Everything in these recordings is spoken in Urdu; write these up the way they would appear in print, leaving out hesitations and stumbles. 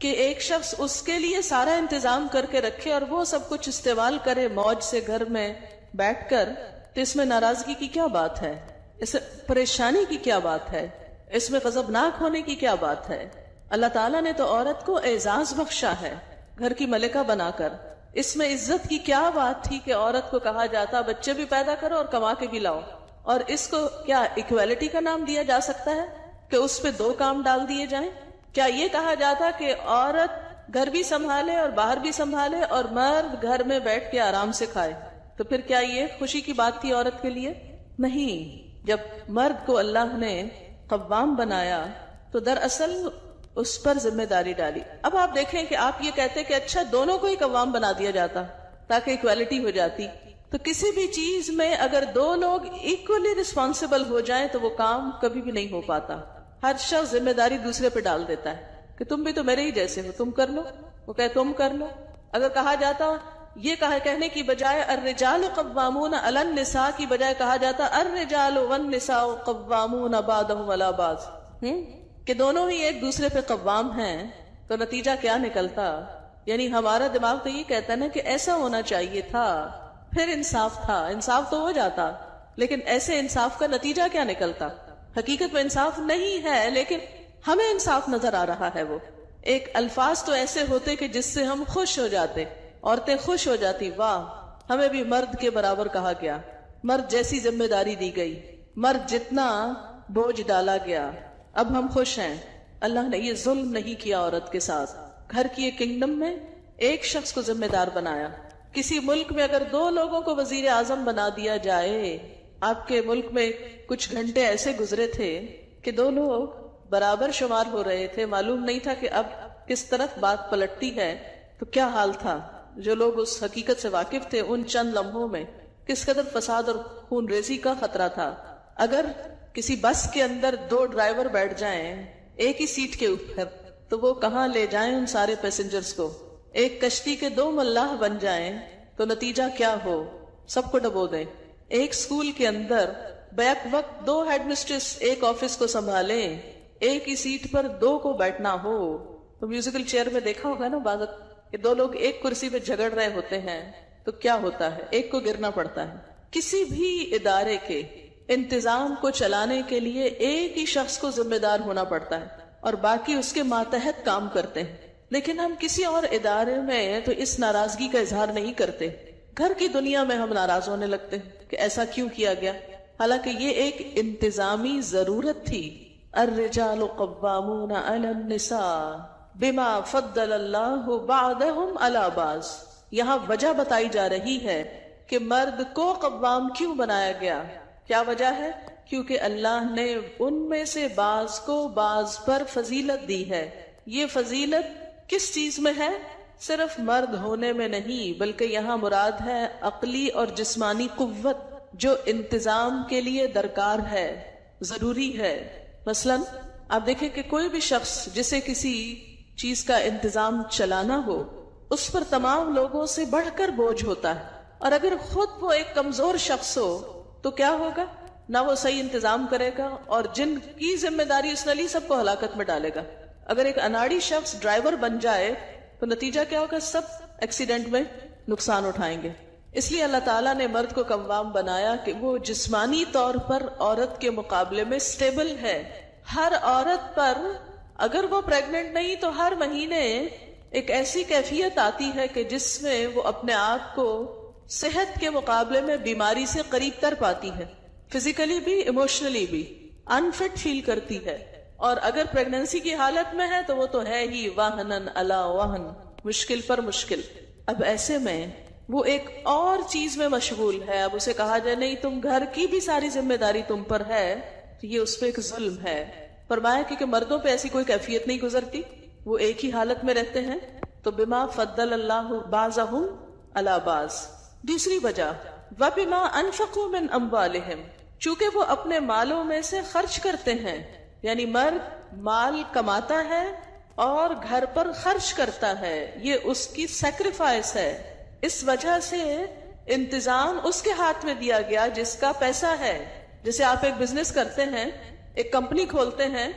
کہ ایک شخص اس کے لیے سارا انتظام کر کے رکھے اور وہ سب کچھ استعمال کرے موج سے گھر میں بیٹھ کر، تو اس میں ناراضگی کی کیا بات ہے؟ اس میں پریشانی کی کیا بات ہے؟ اس میں غضبناک ہونے کی کیا بات ہے؟ اللہ تعالیٰ نے تو عورت کو اعزاز بخشا ہے گھر کی ملکہ بنا کر. اس میں عزت کی کیا بات تھی کہ عورت کو کہا جاتا بچے بھی پیدا کرو اور کما کے بھی لاؤ؟ اور اس کو کیا ایکویلٹی کا نام دیا جا سکتا ہے کہ اس پہ 2 کام ڈال دیے جائیں؟ کیا یہ کہا جاتا کہ عورت گھر بھی سنبھالے اور باہر بھی سنبھالے اور مرد گھر میں بیٹھ کے آرام سے کھائے؟ تو پھر کیا یہ خوشی کی بات تھی عورت کے لیے؟ نہیں. جب مرد کو اللہ نے قوام بنایا تو دراصل اس پر ذمہ داری ڈالی. اب آپ دیکھیں کہ آپ یہ کہتے کہ اچھا دونوں کو ہی قوام بنا دیا جاتا تاکہ ایکویلٹی ہو جاتی. تو کسی بھی چیز میں اگر 2 لوگ ایکولی رسپانسبل ہو جائیں تو وہ کام کبھی بھی نہیں ہو پاتا. ہر شخص ذمہ داری دوسرے پہ ڈال دیتا ہے کہ تم بھی تو میرے ہی جیسے ہو، تم کر لو. وہ کہے تم کر لو. اگر کہا جاتا یہ کہنے کی بجائے الرجال قوامون علی النساء کی بجائے کہا جاتا الرجال والنساء قوامون بعضهم علی بعض، کہ دونوں ہی ایک دوسرے پہ قوام ہیں، تو نتیجہ کیا نکلتا؟ یعنی ہمارا دماغ تو یہ کہتا ہے نا کہ ایسا ہونا چاہیے تھا، پھر انصاف تھا، انصاف تو ہو جاتا، لیکن ایسے انصاف کا نتیجہ کیا نکلتا؟ حقیقت میں انصاف نہیں ہے لیکن ہمیں انصاف نظر آ رہا ہے. وہ ایک الفاظ تو ایسے ہوتے کہ جس سے ہم خوش ہو جاتے، عورتیں خوش ہو جاتی، واہ ہمیں بھی مرد کے برابر کہا گیا، مرد جیسی ذمہ داری دی گئی، مرد جتنا بوجھ ڈالا گیا، اب ہم خوش ہیں. اللہ نے یہ ظلم نہیں کیا عورت کے ساتھ. گھر کی ایک کنگڈم میں ایک شخص کو ذمہ دار بنایا. کسی ملک میں اگر 2 لوگوں کو وزیر اعظم بنا دیا جائے، آپ کے ملک میں کچھ گھنٹے ایسے گزرے تھے کہ 2 لوگ برابر شمار ہو رہے تھے، معلوم نہیں تھا کہ اب کس طرف بات پلٹتی ہے. تو کیا حال تھا؟ جو لوگ اس حقیقت سے واقف تھے ان چند لمحوں میں کس قدر فساد اور خون ریزی کا خطرہ تھا. اگر کسی بس کے اندر 2 ڈرائیور بیٹھ جائیں ایک ہی سیٹ کے اوپر تو وہ کہاں لے جائیں ان سارے پیسنجرز کو؟ ایک کشتی کے 2 ملاح بن جائیں تو نتیجہ کیا ہو؟ سب کو ڈبو دیں. ایک سکول کے اندر بیک وقت 2 ہیڈ مسٹریس ایک آفس کو سنبھالیں، ایک ہی سیٹ پر 2 کو بیٹھنا ہو. تو میوزیکل چیئر میں دیکھا ہوگا نا بعض کہ 2 لوگ ایک کرسی پہ جھگڑ رہے ہوتے ہیں تو کیا ہوتا ہے؟ ایک کو گرنا پڑتا ہے. کسی بھی ادارے کے انتظام کو چلانے کے لیے ایک ہی شخص کو ذمہ دار ہونا پڑتا ہے اور باقی اس کے ماتحت کام کرتے ہیں. لیکن ہم کسی اور ادارے میں تو اس ناراضگی کا اظہار نہیں کرتے. گھر کی دنیا میں ہم ناراض ہونے لگتے ہیں کہ ایسا کیوں کیا گیا، حالانکہ یہ ایک انتظامی ضرورت تھی. الرجال قوامون علی النساء بما فضل اللہ بعضهم علی بعض. یہاں وجہ بتائی جا رہی ہے کہ مرد کو قوام کیوں بنایا گیا. کیا وجہ ہے؟ کیونکہ اللہ نے ان میں سے بعض کو بعض پر فضیلت دی ہے. یہ فضیلت کس چیز میں ہے؟ صرف مرد ہونے میں نہیں، بلکہ یہاں مراد ہے عقلی اور جسمانی قوت جو انتظام کے لیے درکار ہے، ضروری ہے. مثلا آپ دیکھیں کہ کوئی بھی شخص جسے کسی چیز کا انتظام چلانا ہو اس پر تمام لوگوں سے بڑھ کر بوجھ ہوتا ہے، اور اگر خود وہ ایک کمزور شخص ہو تو کیا ہوگا؟ نہ وہ صحیح انتظام کرے گا اور جن کی ذمہ داری اس نے لی سب کو ہلاکت میں ڈالے گا. اگر ایک اناڑی شخص ڈرائیور بن جائے تو نتیجہ کیا ہوگا؟ سب ایکسیڈنٹ میں نقصان اٹھائیں گے. اس لیے اللہ تعالیٰ نے مرد کو قوام بنایا کہ وہ جسمانی طور پر عورت کے مقابلے میں سٹیبل ہے. ہر عورت پر اگر وہ پریگننٹ نہیں تو ہر مہینے ایک ایسی کیفیت آتی ہے کہ جس میں وہ اپنے آپ کو صحت کے مقابلے میں بیماری سے قریب تر پاتی ہے، فزیکلی بھی ایموشنلی بھی انفٹ فیل کرتی ہے. اور اگر پریگننسی کی حالت میں ہے تو وہ تو ہے ہی واہنن علی واہن، مشکل پر مشکل. اب ایسے میں وہ ایک اور چیز میں مشغول ہے. اب اسے کہا جائے نہیں تم گھر کی بھی ساری ذمہ داری تم پر ہے تو یہ اس پہ ایک ظلم ہے. فرمایا کہ مردوں پہ ایسی کوئی کیفیت نہیں گزرتی، وہ ایک ہی حالت میں رہتے ہیں. تو بما فضل اللہ بعضهم علی بعض. دوسری وجہ وَبِمَا أَنفَقُوا مِنْ أَمْوَالِهِمْ، چونکہ وہ اپنے مالوں میں سے خرچ کرتے ہیں. یعنی مرد مال کماتا ہے اور گھر پر خرچ کرتا ہے، یہ اس کی سیکریفائس ہے. اس وجہ سے انتظام اس کے ہاتھ میں دیا گیا جس کا پیسہ ہے. جیسے آپ ایک بزنس کرتے ہیں، ایک کمپنی کھولتے ہیں،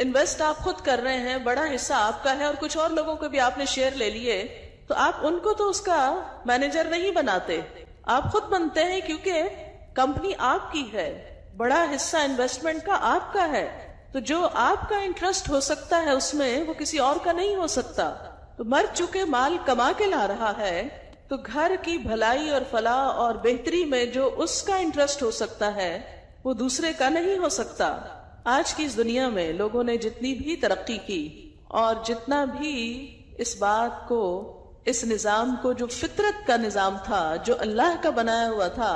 انویسٹ آپ خود کر رہے ہیں، بڑا حصہ آپ کا ہے اور کچھ اور لوگوں کے بھی آپ نے شیئر لے لیے، تو آپ ان کو تو اس کا مینیجر نہیں بناتے، آپ خود بنتے ہیں، کیونکہ کمپنی آپ کی ہے، بڑا حصہ انویسٹمنٹ کا آپ کا ہے، تو جو آپ کا انٹرسٹ ہو سکتا ہے اس میں وہ کسی اور کا نہیں ہو سکتا۔ تو مرد چونکہ مال کما کے لا رہا ہے تو گھر کی بھلائی اور فلاح اور بہتری میں جو اس کا انٹرسٹ ہو سکتا ہے وہ دوسرے کا نہیں ہو سکتا۔ آج کی اس دنیا میں لوگوں نے جتنی بھی ترقی کی اور جتنا بھی اس بات کو، اس نظام کو جو فطرت کا نظام تھا، جو اللہ کا بنایا ہوا تھا،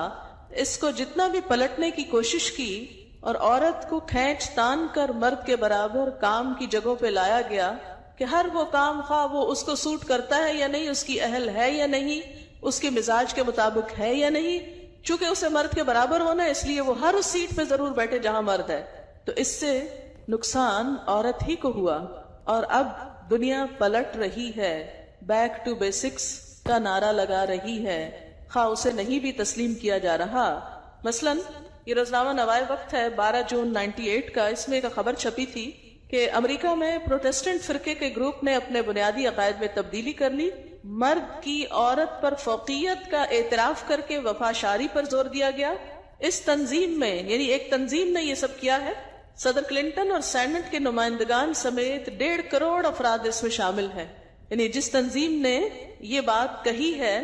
اس کو جتنا بھی پلٹنے کی کوشش کی اور عورت کو کھینچ تان کر مرد کے برابر کام کی جگہوں پہ لایا گیا کہ ہر وہ کام خواہ وہ اس کو سوٹ کرتا ہے یا نہیں، اس کی اہل ہے یا نہیں، اس کے مزاج کے مطابق ہے یا نہیں، چونکہ اسے مرد کے برابر ہونا ہے اس لیے وہ ہر اس سیٹ پہ ضرور بیٹھے جہاں مرد ہے۔ تو اس سے نقصان عورت ہی کو ہوا، اور اب دنیا پلٹ رہی ہے، بیک ٹو بیسکس کا نعرہ لگا رہی ہے، خواہ اسے نہیں بھی تسلیم کیا جا رہا۔ مثلاً یہ روزنامہ نوائے وقت ہے 12 جون 98 کا، اس میں ایک خبر چھپی تھی کہ امریکہ میں پروٹیسٹنٹ فرقے کے گروپ نے اپنے بنیادی عقائد میں تبدیلی کر لی، مرد کی عورت پر فوقیت کا اعتراف کر کے وفا شاری پر زور دیا گیا۔ اس تنظیم میں، یعنی ایک تنظیم نے یہ سب کیا ہے، صدر کلنٹن اور سینٹ کے نمائندگان سمیت 1.5 کروڑ افراد اس میں شامل ہیں۔ یعنی جس تنظیم نے یہ بات کہی ہے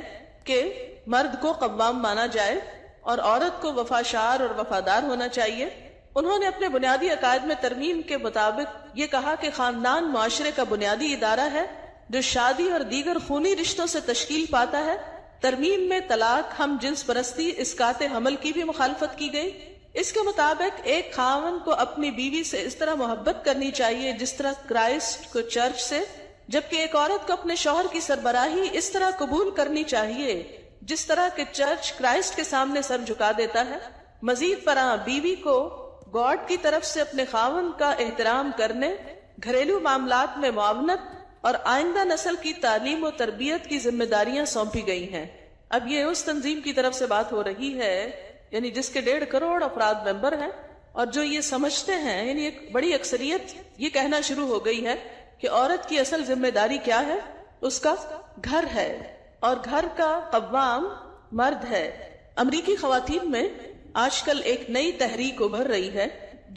کہ مرد کو قوام مانا جائے اور عورت کو وفاشار اور وفادار ہونا چاہیے، انہوں نے اپنے بنیادی عقائد میں ترمیم کے مطابق یہ کہا کہ خاندان معاشرے کا بنیادی ادارہ ہے جو شادی اور دیگر خونی رشتوں سے تشکیل پاتا ہے۔ ترمیم میں طلاق، ہم جنس پرستی، اسقاط حمل کی بھی مخالفت کی گئی۔ اس کے مطابق ایک خاوند کو اپنی بیوی سے اس طرح محبت کرنی چاہیے جس طرح کرائسٹ کو چرچ سے، جبکہ ایک عورت کو اپنے شوہر کی سربراہی اس طرح قبول کرنی چاہیے جس طرح کہ چرچ کرائسٹ کے سامنے سر جھکا دیتا ہے۔ مزید برآں بیوی کو گاڈ کی طرف سے اپنے خاوند کا احترام کرنے، گھریلو معاملات میں معاونت اور آئندہ نسل کی تعلیم و تربیت کی ذمہ داریاں سونپی گئی ہیں۔ اب یہ اس تنظیم کی طرف سے بات ہو رہی ہے، یعنی جس کے 1.5 کروڑ افراد ممبر ہیں، اور جو یہ سمجھتے ہیں، یعنی ایک بڑی اکثریت یہ کہنا شروع ہو گئی ہے کہ عورت کی اصل ذمہ داری کیا ہے، اس کا گھر ہے اور گھر کا قوام مرد ہے۔ امریکی خواتین میں آج کل ایک نئی تحریک ابھر رہی ہے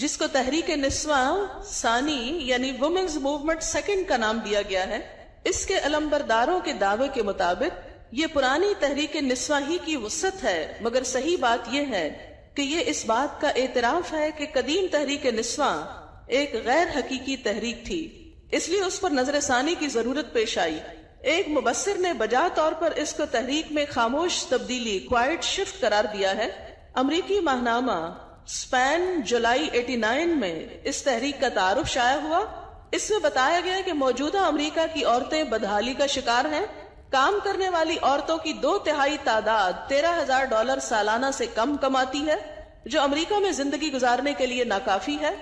جس کو تحریک نسواں ثانی یعنی وومنز موومنٹ سیکنڈ کا نام دیا گیا ہے۔ اس کے علمبرداروں کے دعوے کے مطابق یہ پرانی تحریک نسواں ہی کی وسعت ہے، مگر صحیح بات یہ ہے کہ یہ اس بات کا اعتراف ہے کہ قدیم تحریک نسواں ایک غیر حقیقی تحریک تھی، اس لیے اس پر نظر ثانی کی ضرورت پیش آئی۔ ایک مبصر نے بجا طور پر اس کو تحریک میں خاموش تبدیلی، کوائٹ شفٹ قرار دیا ہے۔ امریکی ماہنامہ سپین جولائی 89 میں اس تحریک کا تعارف شائع ہوا۔ اس میں بتایا گیا کہ موجودہ امریکہ کی عورتیں بدحالی کا شکار ہیں۔ کام کرنے والی عورتوں کی 2/3 تعداد $13,000 سالانہ سے کم کماتی ہے، جو امریکہ میں زندگی گزارنے کے لیے ناکافی ہے۔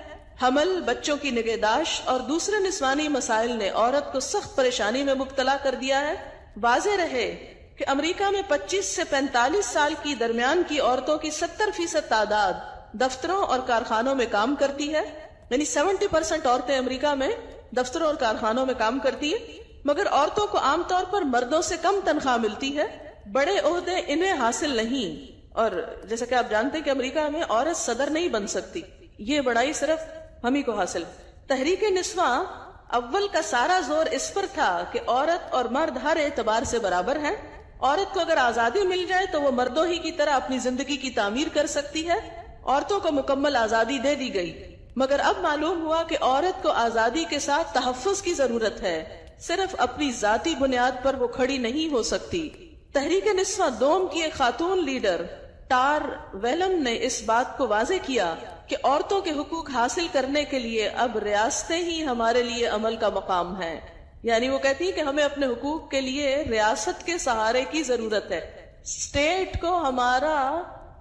حمل، بچوں کی نگہداشت اور دوسرے نسوانی مسائل نے عورت کو سخت پریشانی میں مبتلا کر دیا ہے۔ واضح رہے کہ امریکہ میں 25 سے 45 سال کی درمیان کی عورتوں کی 70% تعداد دفتروں اور کارخانوں میں کام کرتی ہے، یعنی 70% عورتیں امریکہ میں دفتروں اور کارخانوں میں کام کرتی ہیں، مگر عورتوں کو عام طور پر مردوں سے کم تنخواہ ملتی ہے، بڑے عہدے انہیں حاصل نہیں، اور جیسا کہ آپ جانتے ہیں کہ امریکہ میں عورت صدر نہیں بن سکتی، یہ بڑائی صرف ہم ہی کو حاصل۔ تحریک نسواں اول کا سارا زور اس پر تھا کہ عورت اور مرد ہر اعتبار سے برابر ہیں، عورت کو اگر آزادی مل جائے تو وہ مردوں ہی کی طرح اپنی زندگی کی تعمیر کر سکتی ہے۔ عورتوں کو مکمل آزادی دے دی گئی، مگر اب معلوم ہوا کہ عورت کو آزادی کے ساتھ تحفظ کی ضرورت ہے، صرف اپنی ذاتی بنیاد پر وہ کھڑی نہیں ہو سکتی۔ تحریک نسواں دوم کی ایک خاتون لیڈر ٹار ویلم نے اس بات کو واضح کیا کہ عورتوں کے حقوق حاصل کرنے کے لیے اب ریاستیں ہی ہمارے لیے عمل کا مقام ہیں، یعنی وہ کہتی ہے کہ ہمیں اپنے حقوق کے لیے ریاست کے سہارے کی ضرورت ہے، اسٹیٹ کو ہمارا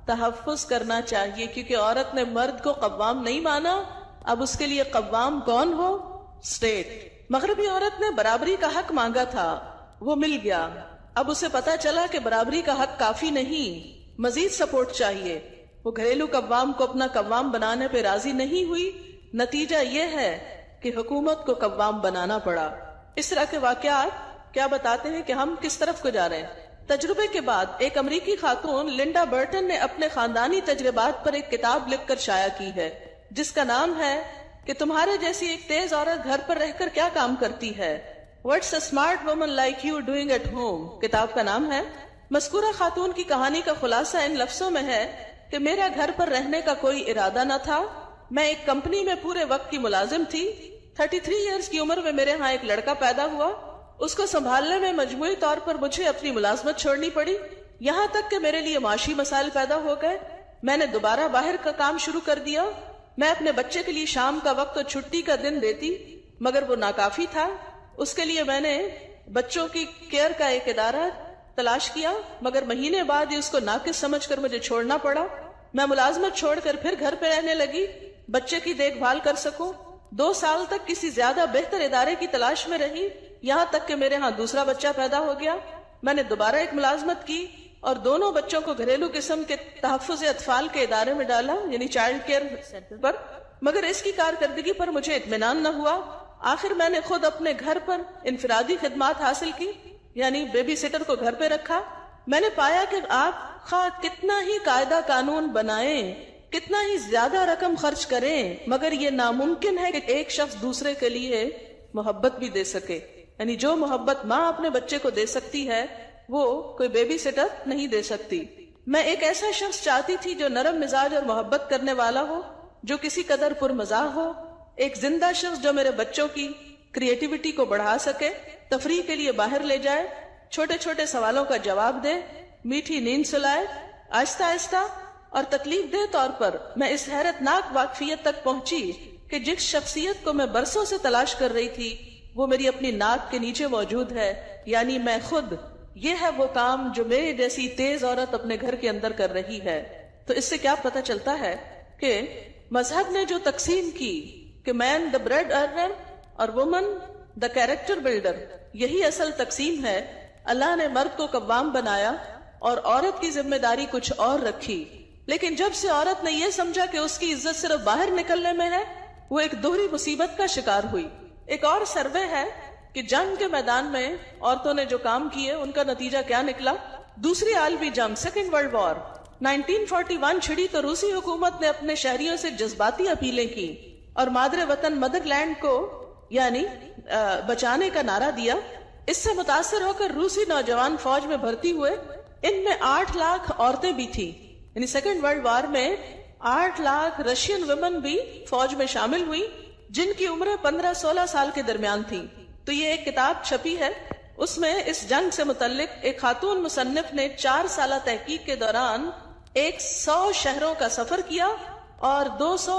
تحفظ کرنا چاہیے، کیونکہ عورت نے مرد کو قوام نہیں مانا، اب اس کے لیے قوام کون ہو؟ اسٹیٹ۔ مغربی عورت نے برابری کا حق مانگا تھا، وہ مل گیا، اب اسے پتا چلا کہ برابری کا حق کافی نہیں، مزید سپورٹ چاہیے۔ وہ گھریلو قوام کو اپنا قوام بنانے پہ راضی نہیں ہوئی۔ نتیجہ یہ ہے کہ حکومت کو قوام بنانا پڑا۔ اس طرح کے واقعات کیا بتاتے ہیں کہ ہم کس طرف کو جا رہے ہیں۔ تجربے کے بعد ایک امریکی خاتون لنڈا برٹن نے اپنے خاندانی تجربات پر ایک کتاب لکھ کر شائع کی ہے جس کا نام ہے کہ تمہارے جیسی ایک تیز عورت گھر پر رہ کر کیا کام کرتی ہے، What's a smart woman like you doing at home؟ کتاب کا نام ہے۔ مذکورہ خاتون کی کہانی کا خلاصہ ان لفظوں میں ہے کہ میرا گھر پر رہنے کا کوئی ارادہ نہ تھا، میں ایک کمپنی میں پورے وقت کی ملازم تھی، 33 ایئرز کی عمر میں میرے ہاں ایک لڑکا پیدا ہوا، اس کو سنبھالنے میں مجموعی طور پر مجھے اپنی ملازمت چھوڑنی پڑی، یہاں تک کہ میرے لیے معاشی مسائل پیدا ہو گئے، میں نے دوبارہ باہر کا کام شروع کر دیا، میں اپنے بچے کے لیے شام کا وقت اور چھٹی کا دن دیتی مگر وہ ناکافی تھا، اس کے لیے میں نے بچوں کی کیئر کا ایک ادارہ تلاش کیا مگر مہینے بعد ہی اس کو ناقص سمجھ کر مجھے چھوڑنا پڑا، میں ملازمت چھوڑ کر پھر گھر پہ رہنے لگی بچے کی دیکھ بھال کر سکوں، 2 سال تک کسی زیادہ بہتر ادارے کی تلاش میں رہی، یہاں تک کہ میرے ہاں دوسرا بچہ پیدا ہو گیا، میں نے دوبارہ ایک ملازمت کی اور دونوں بچوں کو گھریلو قسم کے تحفظ اطفال کے ادارے میں ڈالا، یعنی چائلڈ کیئر سینٹر پر، مگر اس کی کارکردگی پر مجھے اطمینان نہ ہوا، آخر میں نے خود اپنے گھر پر انفرادی خدمات حاصل کی، یعنی بیبی سٹر کو گھر پہ رکھا، میں نے پایا کہ آپ خواہ کتنا ہی قاعدہ قانون بنائیں، کتنا ہی زیادہ رقم خرچ کریں، مگر یہ ناممکن ہے کہ ایک شخص دوسرے کے لیے محبت بھی دے سکے، یعنی جو محبت ماں اپنے بچے کو دے سکتی ہے وہ کوئی بیبی سٹر نہیں دے سکتی۔ میں ایک ایسا شخص چاہتی تھی جو نرم مزاج اور محبت کرنے والا ہو، جو کسی قدر پرمزاح ہو، ایک زندہ شخص جو میرے بچوں کی کریٹیوٹی کو بڑھا سکے، تفریح کے لیے باہر لے جائے، چھوٹے چھوٹے سوالوں کا جواب دے، میٹھی نیند سلائے، آہستہ آہستہ اور تکلیف دہ طور پر میں اس حیرت ناک واقفیت تک پہنچی کہ جس شخصیت کو میں برسوں سے تلاش کر رہی تھی وہ میری اپنی ناک کے نیچے موجود ہے، یعنی میں خود۔ یہ ہے وہ کام جو میری جیسی تیز عورت اپنے گھر کے اندر کر رہی ہے۔ تو اس سے کیا پتہ چلتا ہے کہ مذہب نے جو تقسیم کی کہ مین دا بریڈ ارنر اور وومن دا کیریکٹر بلڈر، یہی اصل تقسیم ہے۔ اللہ نے مرد کو قوام بنایا اور عورت کی ذمہ داری کچھ اور رکھی، لیکن جب سے عورت نے یہ سمجھا کہ اس کی عزت صرف باہر نکلنے میں ہے، وہ ایک دوہری مصیبت کا شکار ہوئی۔ ایک اور سروے ہے کہ جنگ کے میدان میں عورتوں نے جو کام کیے ان کا نتیجہ کیا نکلا۔ دوسری عالمی جنگ، سیکنڈ ورلڈ وار 1941 چھڑی تو روسی حکومت نے اپنے شہریوں سے جذباتی اپیلیں کی اور مادر وطن مدر لینڈ کو یعنی بچانے کا نعرہ دیا۔ اس سے متاثر ہو کر روسی نوجوان فوج میں بھرتی ہوئے، ان میں 8 لاکھ عورتیں بھی تھیں، یعنی سیکنڈ ورلڈ وار میں 8 لاکھ رشین ویمن بھی فوج میں شامل ہوئی جن کی عمریں 15-16 سال کے درمیان تھیں۔ تو یہ ایک کتاب چھپی ہے، اس میں اس جنگ سے متعلق ایک خاتون مصنف نے 4 سالہ تحقیق کے دوران 100 شہروں کا سفر کیا اور 200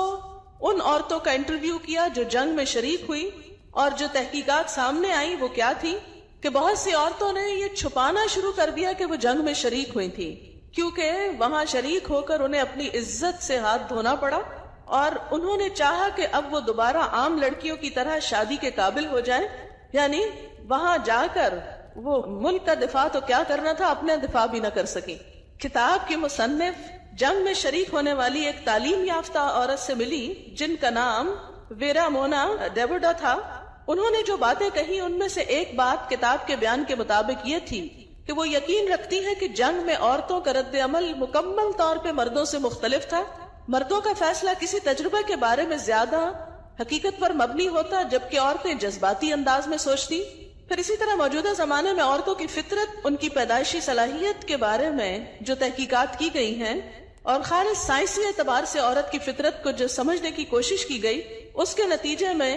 ان عورتوں کا انٹرویو کیا جو جنگ میں شریک ہوئی، اور جو تحقیقات سامنے آئی وہ کیا تھی کہ بہت سی عورتوں نے یہ چھپانا شروع کر دیا کہ وہ جنگ میں شریک ہوئی تھی، کیونکہ وہاں شریک ہو کر انہیں اپنی عزت سے ہاتھ دھونا پڑا اور انہوں نے چاہا کہ اب وہ دوبارہ عام لڑکیوں کی طرح شادی کے قابل ہو جائیں، یعنی وہاں جا کر وہ ملک کا دفاع تو کیا کرنا تھا، اپنا دفاع بھی نہ کر سکی۔ کتاب کی مصنف جنگ میں شریک ہونے والی ایک تعلیم یافتہ عورت سے ملی جن کا نام ویرا مونا ڈیوڈا تھا۔ انہوں نے جو باتیں کہی ان میں سے ایک بات کتاب کے بیان کے مطابق یہ تھی کہ وہ یقین رکھتی ہے کہ جنگ میں عورتوں کا رد عمل مکمل طور پہ مردوں سے مختلف تھا۔ مردوں کا فیصلہ کسی تجربے کے بارے میں زیادہ حقیقت پر مبنی ہوتا جبکہ عورتیں جذباتی انداز میں سوچتی۔ پھر اسی طرح موجودہ زمانے میں عورتوں کی فطرت، ان کی پیدائشی صلاحیت کے بارے میں جو تحقیقات کی گئی ہیں اور خالص سائنسی اعتبار سے عورت کی فطرت کو جو سمجھنے کی کوشش کی گئی، اس کے نتیجے میں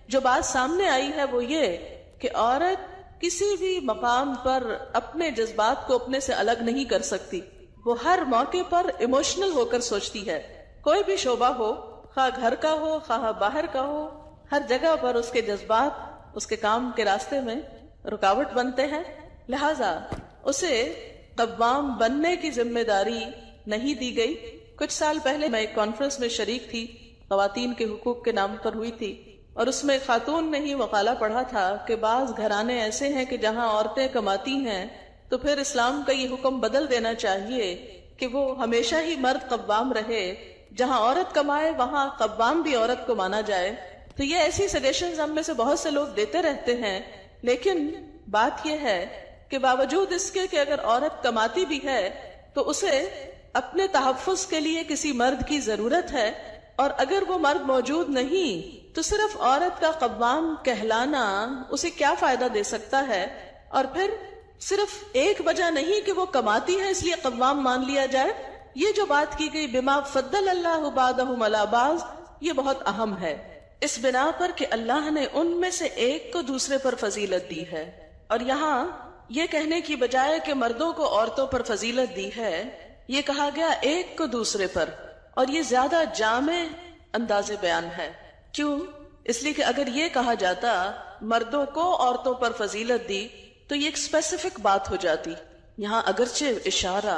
جو بات سامنے آئی ہے وہ یہ کہ عورت کسی بھی مقام پر اپنے جذبات کو اپنے سے الگ نہیں کر سکتی، وہ ہر موقع پر ایموشنل ہو کر سوچتی ہے۔ کوئی بھی شعبہ ہو، خواہ گھر کا ہو خواہ باہر کا ہو، ہر جگہ پر اس کے جذبات اس کے کام کے راستے میں رکاوٹ بنتے ہیں، لہذا اسے قوام بننے کی ذمہ داری نہیں دی گئی۔ کچھ سال پہلے میں ایک کانفرنس میں شریک تھی، خواتین کے حقوق کے نام پر ہوئی تھی، اور اس میں خاتون نے ہی مقالہ پڑھا تھا کہ بعض گھرانے ایسے ہیں کہ جہاں عورتیں کماتی ہیں تو پھر اسلام کا یہ حکم بدل دینا چاہیے کہ وہ ہمیشہ ہی مرد قوام رہے، جہاں عورت کمائے وہاں قوام بھی عورت کو مانا جائے۔ تو یہ ایسی سجیشنز ہم میں سے بہت سے لوگ دیتے رہتے ہیں، لیکن بات یہ ہے کہ باوجود اس کے کہ اگر عورت کماتی بھی ہے تو اسے اپنے تحفظ کے لیے کسی مرد کی ضرورت ہے، اور اگر وہ مرد موجود نہیں تو صرف عورت کا قوام کہلانا اسے کیا فائدہ دے سکتا ہے؟ اور پھر صرف ایک وجہ نہیں کہ وہ کماتی ہے اس لیے قوام مان لیا جائے. یہ جو بات کی گئی بما فضل اللہ بعضهم علی بعض، یہ بہت اہم ہے، اس بنا پر کہ اللہ نے ان میں سے ایک کو دوسرے پر فضیلت دی ہے. اور یہاں یہ کہنے کی بجائے کہ مردوں کو عورتوں پر فضیلت دی ہے، یہ کہا گیا ایک کو دوسرے پر، اور یہ زیادہ جامع انداز بیان ہے. کیوں؟ اس لیے کہ اگر یہ کہا جاتا مردوں کو عورتوں پر فضیلت دی تو یہ ایک اسپیسیفک بات ہو جاتی. یہاں اگرچہ اشارہ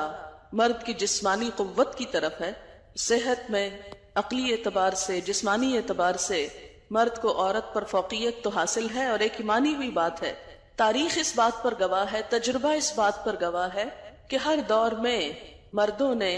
مرد کی جسمانی قوت کی طرف ہے، صحت میں عقلی اعتبار سے، جسمانی اعتبار سے مرد کو عورت پر فوقیت تو حاصل ہے، اور ایک مانی ہوئی بات ہے. تاریخ اس بات پر گواہ ہے، تجربہ اس بات پر گواہ ہے کہ ہر دور میں مردوں نے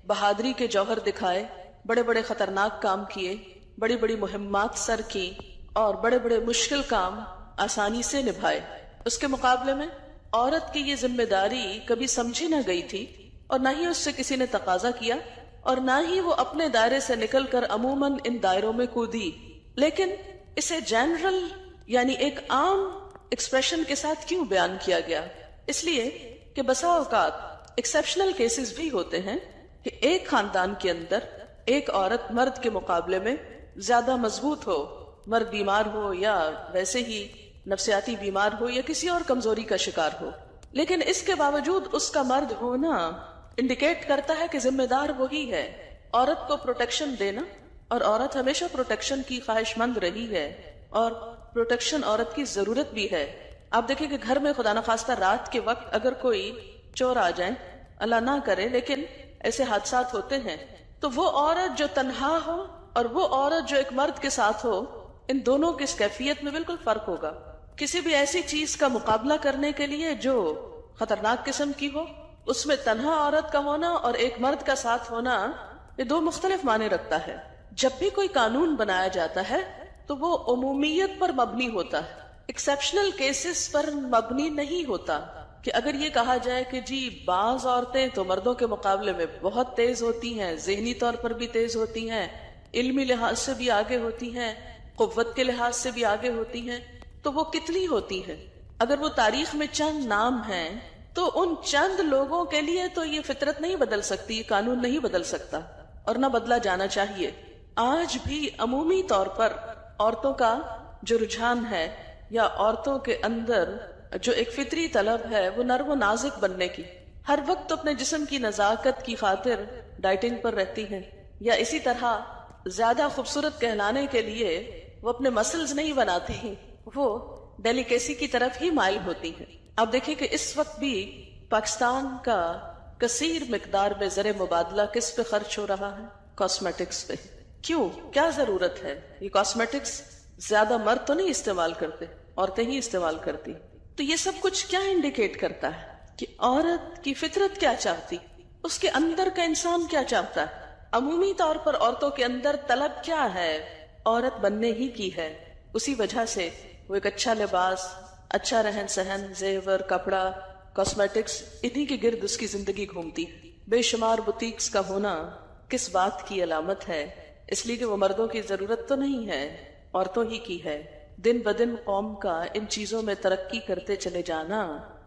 بہادری کے جوہر دکھائے، بڑے بڑے خطرناک کام کیے، بڑی بڑی مہمات سر کی، اور بڑے بڑے مشکل کام آسانی سے نبھائے. اس کے مقابلے میں عورت کی یہ ذمہ داری کبھی سمجھی نہ گئی تھی، اور نہ ہی اس سے کسی نے تقاضا کیا، اور نہ ہی وہ اپنے دائرے سے نکل کر عموماً ان دائروں میں کودی. لیکن اسے جنرل یعنی ایک عام ایکسپریشن کے ساتھ کیوں بیان کیا گیا؟ اس لیے کہ بسا اوقات ایکسیپشنل کیسز بھی ہوتے ہیں کہ ایک خاندان کے اندر ایک عورت مرد کے مقابلے میں زیادہ مضبوط ہو، مرد بیمار ہو یا ویسے ہی نفسیاتی بیمار ہو یا کسی اور کمزوری کا شکار ہو، لیکن اس کے باوجود اس کا مرد ہونا انڈیکیٹ کرتا ہے کہ ذمہ دار وہی ہے عورت کو پروٹیکشن دینا، اور عورت ہمیشہ پروٹیکشن کی خواہش مند رہی ہے، اور پروٹیکشن عورت کی ضرورت بھی ہے. آپ دیکھیں کہ گھر میں خدا نخواستہ رات کے وقت اگر کوئی چور آ جائیں، اللہ نہ کرے لیکن ایسے حادثات ہوتے ہیں، تو وہ عورت جو تنہا ہو اور وہ عورت جو ایک مرد کے ساتھ ہو، ان دونوں کی اس کیفیت میں بالکل فرق ہوگا. کسی بھی ایسی چیز کا مقابلہ کرنے کے لیے جو خطرناک قسم کی ہو، اس میں تنہا عورت کا ہونا اور ایک مرد کا ساتھ ہونا یہ دو مختلف معنی رکھتا ہے. جب بھی کوئی قانون بنایا جاتا ہے تو وہ عمومیت پر مبنی ہوتا ہے، ایکسیپشنل کیسز پر مبنی نہیں ہوتا. کہ اگر یہ کہا جائے کہ جی بعض عورتیں تو مردوں کے مقابلے میں بہت تیز ہوتی ہیں، ذہنی طور پر بھی تیز ہوتی ہیں، علمی لحاظ سے بھی آگے ہوتی ہیں، قوت کے لحاظ سے بھی آگے ہوتی ہیں، تو وہ کتنی ہوتی ہیں؟ اگر وہ تاریخ میں چند نام ہیں تو ان چند لوگوں کے لیے تو یہ فطرت نہیں بدل سکتی، یہ قانون نہیں بدل سکتا، اور نہ بدلا جانا چاہیے. آج بھی عمومی طور پر عورتوں کا جو رجحان ہے یا عورتوں کے اندر جو ایک فطری طلب ہے وہ نرم و نازک بننے کی، ہر وقت اپنے جسم کی نزاکت کی خاطر ڈائٹنگ پر رہتی ہیں، یا اسی طرح زیادہ خوبصورت کہلانے کے لیے وہ اپنے مسلز نہیں بناتی ہیں، وہ ڈیلیکیسی کی طرف ہی مائل ہوتی ہیں. آپ دیکھیں کہ اس وقت بھی پاکستان کا کثیر مقدار میں زر مبادلہ کس پہ خرچ ہو رہا ہے؟ کاسمیٹکس پہ. کیوں؟ کیا ضرورت ہے؟ یہ کاسمیٹکس زیادہ مرد تو نہیں استعمال کرتے، عورتیں ہی استعمال کرتی. تو یہ سب کچھ کیا انڈیکیٹ کرتا ہے کہ عورت کی فطرت کیا چاہتی، اس کے اندر کا انسان کیا چاہتا ہے. عمومی طور پر عورتوں کے اندر طلب کیا ہے؟ عورت بننے ہی کی ہے. اسی وجہ سے وہ ایک اچھا لباس، اچھا رہن سہن، زیور، کپڑا، کاسمیٹکس، انہی کے گرد اس کی زندگی گھومتی. بے شمار بوتیکس کا ہونا کس بات کی علامت ہے؟ اس لیے کہ وہ مردوں کی ضرورت تو نہیں ہے، عورتوں ہی کی ہے. دن بدن قوم کا ان چیزوں میں ترقی کرتے چلے جانا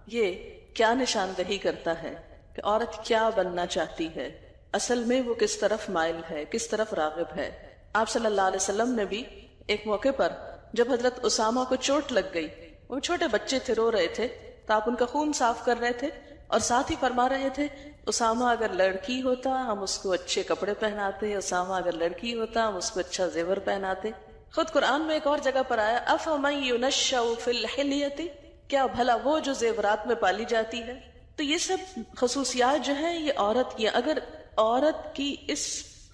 یہ کیا نشاندہی کرتا ہے کہ عورت کیا بننا چاہتی ہے، اصل میں وہ کس طرف مائل ہے، کس طرف راغب ہے. آپ صلی اللہ علیہ وسلم نے بھی ایک موقع پر جب حضرت اسامہ کو چوٹ لگ گئی، وہ چھوٹے بچے تھے، رو رہے تھے، تو آپ ان کا خون صاف کر رہے تھے اور ساتھ ہی فرما رہے تھے اسامہ اگر لڑکی ہوتا ہم اس کو اچھے کپڑے پہناتے، اسامہ اگر لڑکی ہوتا ہم اس کو اچھا زیور پہناتے. خود قرآن میں ایک اور جگہ پر آیا افمن ینشأ فی الحلیۃ، کیا بھلا وہ جو زیورات میں پالی جاتی ہے. تو یہ سب خصوصیات جو ہیں یہ عورت کی، اگر عورت کی اس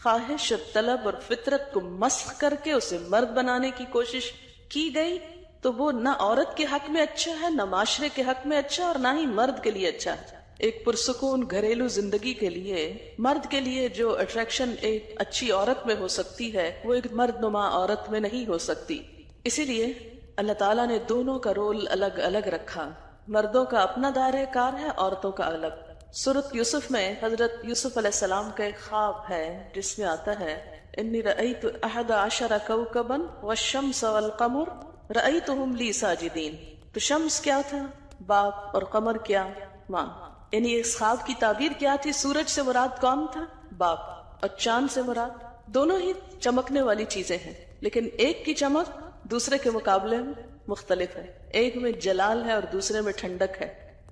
خواہش اور طلب اور فطرت کو مسخ کر کے اسے مرد بنانے کی کوشش کی گئی تو وہ نہ عورت کے حق میں اچھا ہے، نہ معاشرے کے حق میں اچھا، اور نہ ہی مرد کے لیے اچھا ہے. ایک پرسکون گھریلو زندگی کے لیے مرد کے لیے جو اٹریکشن ایک اچھی عورت میں ہو سکتی ہے وہ ایک مرد نما عورت میں نہیں ہو سکتی. اسی لیے اللہ تعالیٰ نے دونوں کا رول الگ الگ رکھا. مردوں کا اپنا دائرہ کار ہے، عورتوں کا الگ. سورۃ یوسف میں حضرت یوسف علیہ السلام کا ایک خواب ہے جس میں آتا ہے انی رأیت احد عشر کوکبا والشمس والقمر رأیتهم لی ساجدین. تو شمس کیا تھا؟ باپ. اور قمر کیا؟ ماں. یعنی اس خواب کی تعبیر کیا تھی؟ سورج سے مراد کون تھا؟ باپ. اور چاند سے مراد؟ دونوں ہی چمکنے والی چیزیں ہیں، لیکن ایک کی چمک دوسرے کے مقابلے میں مختلف ہے. ایک میں جلال ہے اور دوسرے میں ٹھنڈک ہے.